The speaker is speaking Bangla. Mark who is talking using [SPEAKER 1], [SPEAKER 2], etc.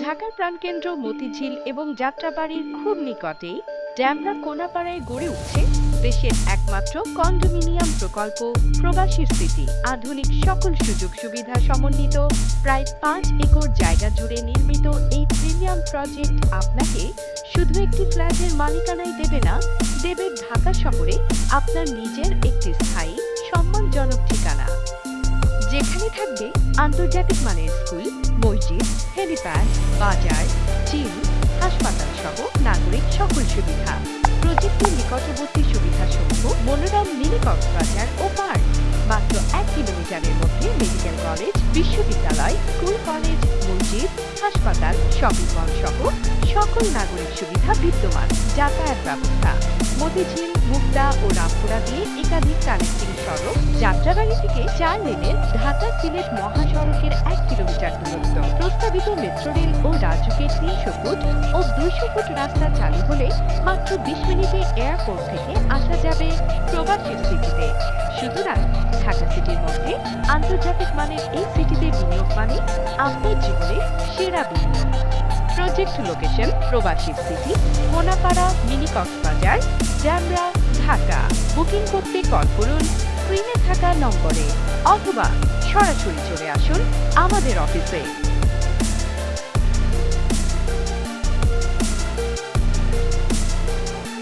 [SPEAKER 1] ঢাকার প্রাণকেন্দ্র মতিঝিল এবং যাত্রাবাড়ির খুব নিকটেই ড্যামরা কোনাপাড়ায় গড়ে উঠছে দেশের একমাত্র কন্ডোমিনিয়াম প্রকল্প প্রবাসী স্মৃতি। আধুনিক সকল সুযোগ সুবিধা সমন্বিত প্রায় 5 একর জায়গা জুড়ে নির্মিত এই প্রিমিয়াম প্রজেক্ট আপনাকে শুধু একটি ফ্ল্যাটের মালিকানাই দেবে না, দেবে ঢাকা শহরে আপনার নিজের একটি স্থায়ী সম্মানজনক ঠিকানা, যেখানে থাকবে আন্তর্জাতিক মানের স্কুল, মসজিদ, হেলিপ্যাড, বাজার, জিম, হাসপাতাল সহ নাগরিক সকল সুবিধা। প্রজেক্টের নিকটবর্তী সুবিধাসমূহ মনোরম মিনি কক্সবাজার ও পার্ক। মাত্র 1 কিলোমিটারের মধ্যে মেডিকেল কলেজ, বিশ্ববিদ্যালয়, স্কুল, কলেজ, মসজিদ, হাসপাতাল, শপিং মল সহ সকল নাগরিক সুবিধা বিদ্যমান। যাতায়াত ব্যবস্থা মতিঝিল, মুগদা ও রামপুরা দিয়ে একাধিক কানেক্টিং সড়ক, যাত্রাবাড়ি থেকে 4 লেনের ঢাকা সিলেট মহাসড়কের 1 কিলোমিটার দূরত্ব। প্রস্তাবিত মেট্রো রেল ও রাজুকের 300 ফুট ও 200 ফুট রাস্তা চালু হলে মাত্র 20 মিনিটে এয়ারপোর্ট থেকে আসা যাবে প্রবাসী সিটিতে। সুতরাং ঢাকা সিটির মধ্যে আন্তর্জাতিক মানের এই সিটিতে বিনিয়োগ মানে আপনার জীবনের সেরা বিনিয়োগ। Project location Probashi city, Konapara, mini Cox's Bazar, Demra, Dhaka. Booking করতে কল করুন স্ক্রিনে থাকা নম্বরে অথবা সরাসরি চলে আসুন আমাদের অফিসে।